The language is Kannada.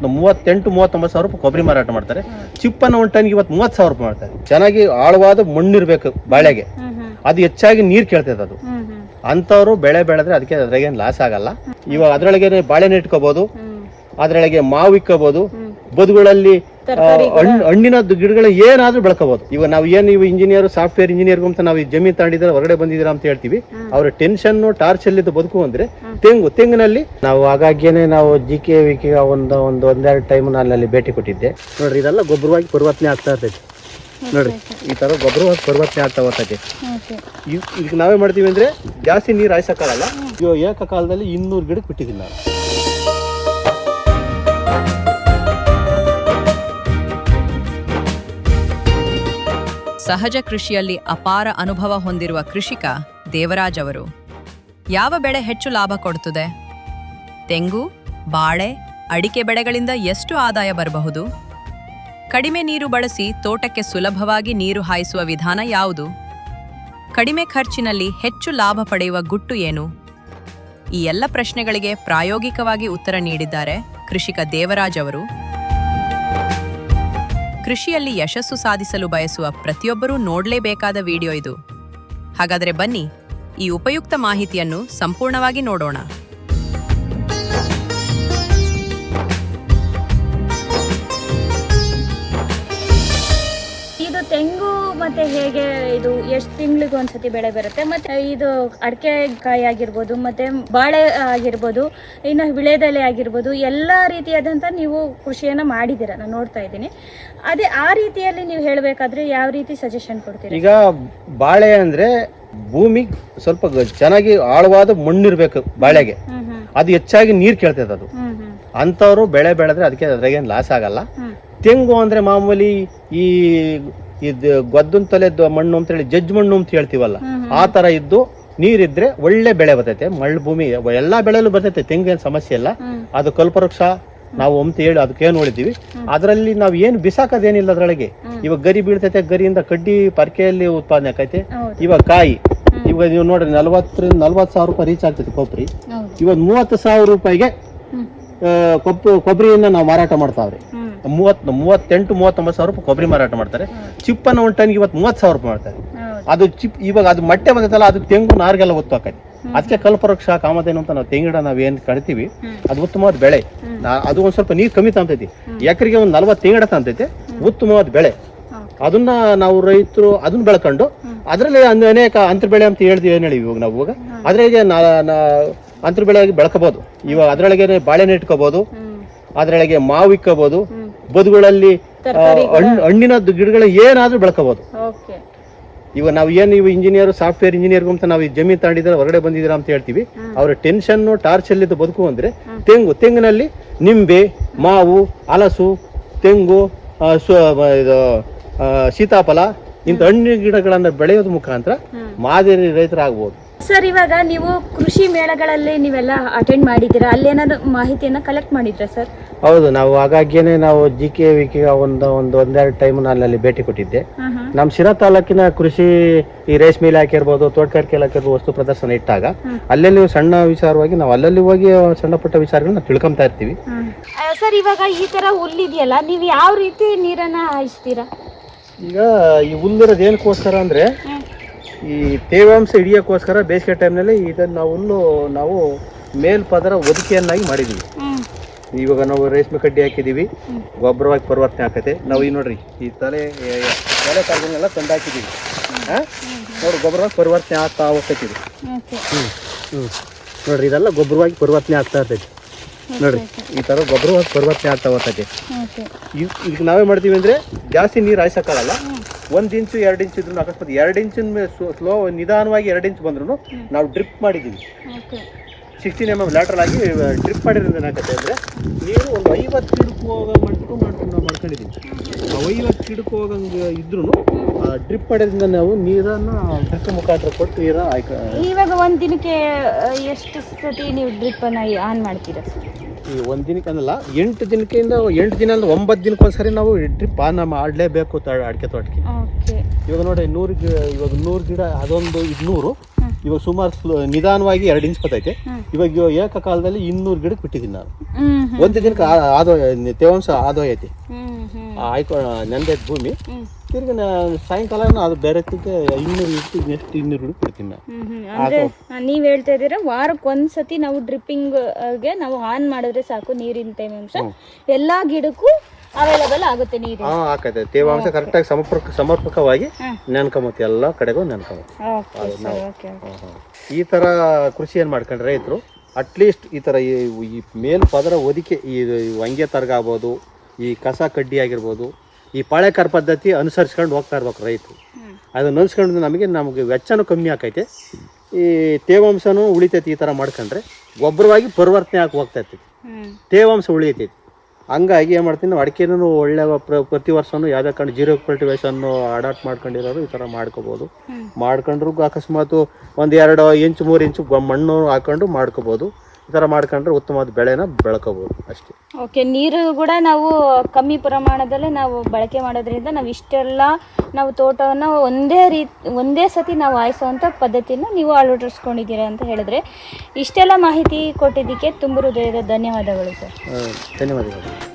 38-39 ಸಾವಿರ ರೂಪಾಯಿ ಕೊಬ್ಬರಿ ಮಾರಾಟ ಮಾಡ್ತಾರೆ. ಚಿಪ್ಪನ್ನ ಒಂದು ಟನ್ಗೆ ಇವತ್ತು 30 ಸಾವಿರ ರೂಪಾಯಿ ಮಾಡ್ತಾರೆ. ಚೆನ್ನಾಗಿ ಆಳವಾದ ಮಣ್ಣಿರ್ಬೇಕು ಬಾಳೆಗೆ, ಅದು ಹೆಚ್ಚಾಗಿ ನೀರ್ ಕೇಳ್ತದೆ. ಅದು ಅಂತವ್ರು ಬೆಳೆ ಬೆಳೆದ್ರೆ ಅದಕ್ಕೆ ಅದ್ರಾಗೇನು ಲಾಸ್ ಆಗಲ್ಲ. ಇವಾಗ ಅದ್ರೊಳಗೆ ಬಾಳೆನ ಇಟ್ಕೋಬಹುದು, ಅದ್ರೊಳಗೆ ಮಾವು ಇಕ್ಕೋಬಹುದು, ಬದುಗಳಲ್ಲಿ ಹಣ್ಣಿನ ಗಿಡಗಳು ಏನಾದ್ರೂ ಬೆಳ್ಕೋಬಹುದು. ಇವಾಗ ನಾವು ಏನು ಇವು ಇಂಜಿನಿಯರ್ ಸಾಫ್ಟ್ವೇರ್ ಇಂಜಿನಿಯರ್ ಅಂತ ನಾವು ಜಮೀನ್ ತಗೊಂಡಿದ್ರೆ ಹೊರಗಡೆ ಬಂದಿದ್ದೀರಾ ಅಂತ ಹೇಳ್ತೀವಿ. ಅವ್ರ ಟೆನ್ಷನ್ ಟಾರ್ಚ್ ಅಲ್ಲಿ ಬದುಕು ಅಂದ್ರೆ ತೆಂಗಿನಲ್ಲಿ ನಾವು ಆಗಾಗ್ಯೇನೆ ನಾವು GK ವಿಕೆ ಒಂದೆರಡು ಟೈಮ್ ನಾನು ಅಲ್ಲಿ ಭೇಟಿ ಕೊಟ್ಟಿದ್ದೆ. ನೋಡ್ರಿ, ಇದೆಲ್ಲ ಗೊಬ್ಬರವಾಗಿ ಪರಿವರ್ತನೆ ಆಗ್ತಾ ಇರ್ತೈತಿ. ನೋಡ್ರಿ, ಈ ತರ ಗೊಬ್ಬರವಾಗಿ ಪರಿವರ್ತನೆ ಆಗ್ತಾ ಬರ್ತೈತಿ. ಈಗ ನಾವೇ ಮಾಡ್ತೀವಿ ಅಂದ್ರೆ ಜಾಸ್ತಿ ನೀರು ಹಾಯಿಸಕ್ಕಾಗಲ್ಲ. ಇವಾಗ ಏಕಕಾಲದಲ್ಲಿ 200 ಗಿಡಕ್ಕೆ ಬಿಟ್ಟಿದ್ದೀನಿ ನಾನು. ಸಹಜ ಕೃಷಿಯಲ್ಲಿ ಅಪಾರ ಅನುಭವ ಹೊಂದಿರುವ ಕೃಷಿಕ ದೇವರಾಜ್ ಅವರು ಯಾವ ಬೆಳೆ ಹೆಚ್ಚು ಲಾಭ ಕೊಡುತ್ತದೆ? ತೆಂಗು, ಬಾಳೆ, ಅಡಿಕೆ ಬೆಳೆಗಳಿಂದ ಎಷ್ಟು ಆದಾಯ ಬರಬಹುದು? ಕಡಿಮೆ ನೀರು ಬಳಸಿ ತೋಟಕ್ಕೆ ಸುಲಭವಾಗಿ ನೀರು ಹಾಯಿಸುವ ವಿಧಾನ ಯಾವುದು? ಕಡಿಮೆ ಖರ್ಚಿನಲ್ಲಿ ಹೆಚ್ಚು ಲಾಭ ಪಡೆಯುವ ಗುಟ್ಟು ಏನು? ಈ ಎಲ್ಲ ಪ್ರಶ್ನೆಗಳಿಗೆ ಪ್ರಾಯೋಗಿಕವಾಗಿ ಉತ್ತರ ನೀಡಿದ್ದಾರೆ ಕೃಷಿಕ ದೇವರಾಜ್ ಅವರು. ಕೃಷಿಯಲ್ಲಿ ಯಶಸ್ಸು ಸಾಧಿಸಲು ಬಯಸುವ ಪ್ರತಿಯೊಬ್ಬರೂ ನೋಡಲೇಬೇಕಾದ ವಿಡಿಯೋ ಇದು. ಹಾಗಾದರೆ ಬನ್ನಿ, ಈ ಉಪಯುಕ್ತ ಮಾಹಿತಿಯನ್ನು ಸಂಪೂರ್ಣವಾಗಿ ನೋಡೋಣ. ಇದು ತೆಂಗು ಮತ್ತೆ ಹೇಗೆ ಇದು ಎಷ್ಟು ತಿಂಗಳಿಗೆ ಒಂದ್ಸತಿ ಬೆಳೆ ಬರುತ್ತೆ, ಮತ್ತೆ ಇದು ಅಡಿಕೆ ಕಾಯಿ ಆಗಿರ್ಬೋದು, ಮತ್ತೆ ಬಾಳೆ ಆಗಿರ್ಬೋದು, ಇನ್ನು ವಿಳೆದೆಲೆ ಆಗಿರ್ಬೋದು, ಎಲ್ಲ ರೀತಿಯಾದಂಥ ನೀವು ಕೃಷಿಯನ್ನ ಮಾಡಿದ್ದೀರಾ, ನಾನು ನೋಡ್ತಾ ಇದ್ದೀನಿ. ಅದೇ ಆ ರೀತಿಯಲ್ಲಿ ನೀವು ಹೇಳಬೇಕಾದ್ರೆ ಯಾವ ರೀತಿ ಸಜೆಷನ್ ಕೊಡ್ತೀರಾ? ಈಗ ಬಾಳೆ ಅಂದ್ರೆ ಭೂಮಿ ಸ್ವಲ್ಪ ಚೆನ್ನಾಗಿ ಆಳವಾದ ಮಣ್ಣಿರ್ಬೇಕು ಬಾಳೆಗೆ, ಅದು ಹೆಚ್ಚಾಗಿ ನೀರ್ ಕೇಳ್ತದೆ. ಅದು ಅಂತವ್ರು ಬೆಳೆ ಬೆಳೆದ್ರೆ ಅದಕ್ಕೆ ಅದ್ರಾಗೇನು ಲಾಸ್ ಆಗಲ್ಲ. ತೆಂಗು ಅಂದ್ರೆ ಮಾಮೂಲಿ ಈ ಇದು ಗೊದ್ದನ್ ತಲೆದ್ದು ಮಣ್ಣು ಅಂತ ಹೇಳಿ ಜಜ್ಜ್ ಮಣ್ಣು ಅಂತ ಹೇಳ್ತೀವಲ್ಲ, ಆ ತರ ಇದ್ದು ನೀರಿದ್ರೆ ಒಳ್ಳೆ ಬೆಳೆ ಬರ್ತೈತೆ. ಮಳ್ಳು ಭೂಮಿ ಎಲ್ಲಾ ಬೆಳೆಲು ಬರ್ತೈತೆ, ತೆಂಗೇನು ಸಮಸ್ಯೆ ಇಲ್ಲ. ಅದು ಕಲ್ಪವೃಕ್ಷ ನಾವು ಅಂತ ಹೇಳಿ ಅದಕ್ಕೇನು ನೋಡಿದೀವಿ. ಅದರಲ್ಲಿ ನಾವು ಏನು ಬಿಸಾಕೋದೇನಿಲ್ಲ ಅದ್ರೊಳಗೆ. ಇವಾಗ ಗರಿ ಬೀಳ್ತೈತೆ, ಗರಿಯಿಂದ ಕಡ್ಡಿ ಪರ್ಕೆಯಲ್ಲಿ ಉತ್ಪಾದನೆ ಆಕೈತೆ. ಇವಾಗ ಕಾಯಿ ಇವಾಗ ನೀವು ನೋಡ್ರಿ 40 ಸಾವಿರ ರೂಪಾಯಿ ರೀಚ್ ಆಗ್ತೈತೆ ಕೊಬ್ಬರಿ. ಇವಾಗ 30 ಸಾವಿರ ರೂಪಾಯಿಗೆ ಕೊಬ್ಬರಿಯನ್ನ ನಾವು ಮಾರಾಟ ಮಾಡ್ತಾವ್ರಿ. 38-39 ಸಾವಿರ ರೂಪಾಯಿ ಕೊಬ್ಬರಿ ಮಾರಾಟ ಮಾಡ್ತಾರೆ. ಚಿಪ್ಪನ್ನ ಒಂದು ಟನ್ಗೆ ಇವತ್ತು 30 ಸಾವಿರ ರೂಪಾಯಿ ಮಾಡ್ತಾರೆ. ಅದು ಚಿಪ್ ಇವಾಗ ಅದು ಮಟ್ಟೆ ಬಂದೈತಲ್ಲ, ಅದು ತೆಂಗು ನಾರ್ಗೆಲ್ಲ ಒತ್ತು ಹಾಕೈತಿ. ಅದಕ್ಕೆ ಕಲ್ಪವೃಕ್ಷ ಕಾಮಧೇನು ಅಂತ ನಾವು ತೆಂಗಿಡ ನಾವ್ ಏನ್ ಕಳಿತೀವಿ, ಅದು ಉತ್ತಮವಾದ ಬೆಳೆ. ಅದು ಒಂದ್ ಸ್ವಲ್ಪ ನೀರ್ ಕಮ್ಮಿ ತಾಂತೈತಿ, ಎಕರೆಗೆ ಒಂದು 40 ತೆಂಗಿಡ ತಾಂತೈತೆ, ಉತ್ತಮವಾದ ಬೆಳೆ. ಅದನ್ನ ನಾವು ರೈತರು ಅದನ್ನ ಬೆಳ್ಕೊಂಡು ಅದ್ರಲ್ಲಿ ಅನೇಕ ಅಂತರ ಬೆಳೆ ಅಂತ ಹೇಳ್ತೀವಿ. ಏನ್ ಹೇಳಿ ಇವಾಗ ನಾವು ಅದ್ರಾಗೆ ಅಂತರ ಬೆಳೆಯಾಗಿ ಬೆಳ್ಕೋಬಹುದು. ಇವಾಗ ಅದ್ರೊಳಗೆ ಬಾಳೆನ ಇಟ್ಕೋಬಹುದು, ಅದ್ರೊಳಗೆ ಮಾವು ಇಕ್ಕೋಬಹುದು, ಬದುಗಳಲ್ಲಿ ಹಣ್ಣಿನ ಗಿಡಗಳು ಏನಾದ್ರೂ ಬೆಳ್ಕೋಬಹುದು. ಇವಾಗ ನಾವು ಏನು ಇವು ಇಂಜಿನಿಯರ್ ಸಾಫ್ಟ್ವೇರ್ ಇಂಜಿನಿಯರ್ ಅಂತ ನಾವು ಜಮೀನ್ ತಗೊಂಡಿದ್ರೆ ಹೊರಗಡೆ ಬಂದಿದ್ದೀರಾ ಅಂತ ಹೇಳ್ತೀವಿ. ಅವ್ರ ಟೆನ್ಷನ್ ಟಾರ್ಚ್ ಅಲ್ಲಿ ಬದುಕು ಅಂದ್ರೆ ತೆಂಗಿನಲ್ಲಿ ನಿಂಬೆ, ಮಾವು, ಹಲಸು, ತೆಂಗು, ಸೀತಾಫಲ ಇಂಥ ಹಣ್ಣಿನ ಗಿಡಗಳನ್ನ ಬೆಳೆಯೋದ್ರ ಮುಖಾಂತರ ಮಾದರಿ ರೈತರಾಗಬಹುದು. ಸರ್, ಇವಾಗ ನೀವು ಕೃಷಿ ಮೇಳಗಳಲ್ಲಿ ನೀವೆಲ್ಲ ಅಟೆಂಡ್ ಮಾಡಿದ್ದೀರಾ, ಅಲ್ಲೇನಾದ್ರು ಮಾಹಿತಿಯನ್ನ ಕಲೆಕ್ಟ್ ಮಾಡಿದ್ರಾ ಸರ್? ಹೌದು, ನಾವು ಆಗಾಗ್ಯೇನೆ ನಾವು GK ವಿಕೆ ಒಂದೆರಡು ಟೈಮ್ ನಾನು ಅಲ್ಲಿ ಭೇಟಿ ಕೊಟ್ಟಿದ್ದೆ. ನಮ್ಮ ಶಿರಾ ತಾಲೂಕಿನ ಕೃಷಿ ಈ ರೇಷ್ಮೆ ಇಲಾಖೆ ಇರ್ಬೋದು, ತೋಟಗಾರಿಕೆ ಇಲಾಖೆ ಇರ್ಬೋದು, ವಸ್ತು ಪ್ರದರ್ಶನ ಇಟ್ಟಾಗ ಅಲ್ಲೆಲ್ಲಿ ಸಣ್ಣ ವಿಚಾರವಾಗಿ ನಾವು ಅಲ್ಲಲ್ಲಿ ಹೋಗಿ ಸಣ್ಣ ಪುಟ್ಟ ವಿಚಾರಗಳನ್ನ ತಿಳ್ಕೊಂತಾ ಇರ್ತೀವಿ. ಸರ್, ಇವಾಗ ಈ ತರ ಹುಲ್ಲಿದೆಯಲ್ಲ, ನೀವು ಯಾವ ರೀತಿ ನೀರನ್ನ ಹಾಯಿಸ್ತೀರಾ? ಈಗ ಈ ಹುಲ್ಲಿರೋದು ಏನಕ್ಕೋಸ್ಕರ ಅಂದ್ರೆ ಈ ತೇವಾಂಶ ಹಿಡಿಯೋಕ್ಕೋಸ್ಕರ ಬೇಸಿಗೆ ಟೈಮ್ನಲ್ಲಿ ಇದನ್ನು ನಾವು ಮೇಲ್ಪದರ ಒದಿಕೆಯನ್ನಾಗಿ ಮಾಡಿದೀವಿ. ಇವಾಗ ನಾವು ರೇಷ್ಮೆ ಕಡ್ಡಿ ಹಾಕಿದೀವಿ, ಗೊಬ್ಬರವಾಗಿ ಪರಿವರ್ತನೆ ಆಕತೆ. ನಾವು ಈ ನೋಡ್ರಿ ಈ ತಲೆ ಕಾಲನೆಲ್ಲ ತಂದು ಹಾಕಿದೀವಿ. ನೋಡಿ, ಗೊಬ್ಬರವಾಗಿ ಪರಿವರ್ತನೆ ಆಗ್ತಾ ಹೋಗ್ತೈತಿ. ನೋಡ್ರಿ, ಇದೆಲ್ಲ ಗೊಬ್ಬರವಾಗಿ ಪರಿವರ್ತನೆ ಆಗ್ತಾ ಇರ್ತೈತಿ. ನೋಡ್ರಿ, ಈ ತರ ಗೊಬ್ಬರವಾಗಿ ಪರಿವರ್ತನೆ ಆಗ್ತಾ ಹೋಗ್ತೈತಿ. ಈಗ ನಾವೇ ಮಾಡ್ತೀವಿ ಅಂದ್ರೆ ಜಾಸ್ತಿ ನೀರು ಹಾಯಿಸಕ್ಕಾಗಲ್ಲ. 1 ಇಂಚು 2 ಇಂಚು ಇದ್ರು ಅಕಸ್ಮಾತ್ 2 ಇಂಚಿನ ಸ್ಲೋ ನಿಧಾನವಾಗಿ 2 ಇಂಚ್ ಬಂದ್ರು ನಾವು ಡ್ರಿಪ್ ಮಾಡಿದ್ದೀವಿ. 16 mm ಲ್ಯಾಟ್ರಲ್ ಆಗಿ ಡ್ರಿಪ್ ಮಾಡಿರೋದು ಏನಾಗುತ್ತೆ ಅಂದ್ರೆ ನೀರು ಒಂದು 50 ಗಿಡಕ್ಕೆ ಹೋಗೋ ಮಾಡ್ಕೊಂಡು ನಾವು ಮಾಡ್ಕೊಂಡಿದ್ದೀವಿ. 50 ಗಿಡಕ್ಕೆ ಹೋಗಂಗೆ ಇದ್ರೂ ಡ್ರಿಪ್ ಮಾಡೋದ್ರಿಂದ ನಾವು ನೀರನ್ನು ಡ್ರಿಪ್ ಮುಖಾಂತರ ಕೊಟ್ಟು ನೀರನ್ನ ಇವಾಗ ಒಂದು ದಿನಕ್ಕೆ ಎಷ್ಟು ಸತಿ ನೀವು ಡ್ರಿಪ್ ಅನ್ನ ಆನ್ ಮಾಡ್ತೀರಾ? ಈ 1 ದಿನಕ್ಕೆ ಅನ್ನಲ್ಲ, 8 ದಿನಕ್ಕಿಂತ 8 ದಿನ ಅಂದ್ರೆ 9 ದಿನಕ್ಕೊಂದ್ಸರಿ ನಾವು ಡ್ರಿಪ್ ಆನ್ ಮಾಡಲೇಬೇಕು ಅಡಿಕೆ ತೋಟಕ್ಕೆ. ಇವಾಗ ನೋಡಿ, 100 ಗಿಡ ಅದೊಂದು 200, ಇವಾಗ ಸುಮಾರು ನಿಧಾನವಾಗಿ 2 ಇಂಚ್ ಬತ್ತೈತೆ. ಇವಾಗ ಏಕಕಾಲದಲ್ಲಿ 200 ಗಿಡಕ್ಕೆ ಬಿಟ್ಟಿದ್ದೀನಿ ನಾನು. ಒಂದು ದಿನಕ್ಕೆ ತೇವಾಂಶ ಆದೋಯೈತಿ ಆಯ್ಕೊ ನೆಂದೈತೆ ಭೂಮಿ. ತಿರ್ಗಿ ಸಾಯಂಕಾಲ ಅದು ಬೇರೆ 200 ನೆಕ್ಸ್ಟ್ 200 ಗಿಡಕ್ಕೆ ಬಿಡ್ತೀನಿ ನಾನು. ಅಂದ್ರೆ ನೀವ್ ಹೇಳ್ತಾ ಇದ್ದೀರಾ ವಾರಕ್ಕೊಂದ್ಸತಿ ನಾವು ಡ್ರಿಪ್ಪಿಂಗ್ಗೆ ನಾವು ಆನ್ ಮಾಡಿದ್ರೆ ಸಾಕು, ನೀರಿನ ತೇವಾಂಶ ಎಲ್ಲಾ ಗಿಡಕ್ಕೂ ಅವೈಲಬಲ್ ಆಗುತ್ತೆ ನೀರು. ಆಕೈತೆ ತೇವಾಂಶ ಕರೆಕ್ಟಾಗಿ ಸಮರ್ಪಕವಾಗಿ ನೆನ್ಕೊಂಬತ್ತೆ, ಎಲ್ಲ ಕಡೆಗೂ ನೆನ್ಕೊಂಬತ್ತೆ. ಈ ತರ ಕೃಷಿ ಏನ್ ಮಾಡ್ಕೊಂಡ್ರೆ ರೈತರು ಅಟ್ಲೀಸ್ಟ್ ಈ ತರ ಈ ಮೇಲ್ ಪದರ ಒದಿಕೆ ಈ ವಂಗೆ ತರ್ಗ ಆಗ್ಬೋದು, ಈ ಕಸ ಕಡ್ಡಿ ಆಗಿರ್ಬೋದು, ಈ ಪಾಳೆಕಾರ್ ಪದ್ಧತಿ ಅನುಸರಿಸ್ಕೊಂಡು ಹೋಗ್ತಾ ಇರ್ಬೇಕು ರೈತರು. ಅದನ್ನ ಅನುಸ್ಕೊಂಡು ನಮಗೆ ವೆಚ್ಚನೂ ಕಮ್ಮಿ ಆಕೈತೆ, ಈ ತೇವಾಂಶನೂ ಉಳಿತೈತಿ. ಈ ಥರ ಮಾಡ್ಕೊಂಡ್ರೆ ಗೊಬ್ಬರವಾಗಿ ಪರಿವರ್ತನೆ ಆಗಿ ಹೋಗ್ತಾ ಇರ್ತೈತಿ, ತೇವಾಂಶ ಉಳಿತೈತಿ. ಹಂಗಾಗಿ ಏನು ಮಾಡ್ತೀನಿ ನಾವು ಅಡಿಕೆನೂ ಒಳ್ಳೆ ಪ್ರತಿ ವರ್ಷನೂ ಯಾವುದೇ ಕಾರಣ ಜೀರೋ ಕಲ್ಟಿವೇಶನ್ನು ಅಡಾಪ್ಟ್ ಮಾಡ್ಕೊಂಡಿರೋರು ಈ ಥರ ಮಾಡ್ಕೋಬೋದು. ಮಾಡ್ಕೊಂಡ್ರು ಅಕಸ್ಮಾತ್ 1-2 ಇಂಚು 3 ಇಂಚು ಮಣ್ಣು ಹಾಕೊಂಡು ಮಾಡ್ಕೋಬೋದು. ಈ ಥರ ಮಾಡ್ಕೊಂಡ್ರೆ ಉತ್ತಮವಾದ ಬೆಳೆನ ಬೆಳ್ಕೋಬೋದು ಅಷ್ಟೇ. ಓಕೆ, ನೀರು ಕೂಡ ನಾವು ಕಮ್ಮಿ ಪ್ರಮಾಣದಲ್ಲೇ ನಾವು ಬಳಕೆ ಮಾಡೋದ್ರಿಂದ ನಾವು ಇಷ್ಟೆಲ್ಲ ನಾವು ತೋಟವನ್ನು ಒಂದೇ ಸತಿ ನಾವು ಆಯಿಸೋವಂಥ ಪದ್ಧತಿನ ನೀವು ಅಳವಡಿಸ್ಕೊಂಡಿದ್ದೀರಾ ಅಂತ ಹೇಳಿದ್ರೆ, ಇಷ್ಟೆಲ್ಲ ಮಾಹಿತಿ ಕೊಟ್ಟಿದ್ದಕ್ಕೆ ತುಂಬ ಹೃದಯದ ಧನ್ಯವಾದಗಳು ಸರ್. ಧನ್ಯವಾದಗಳು.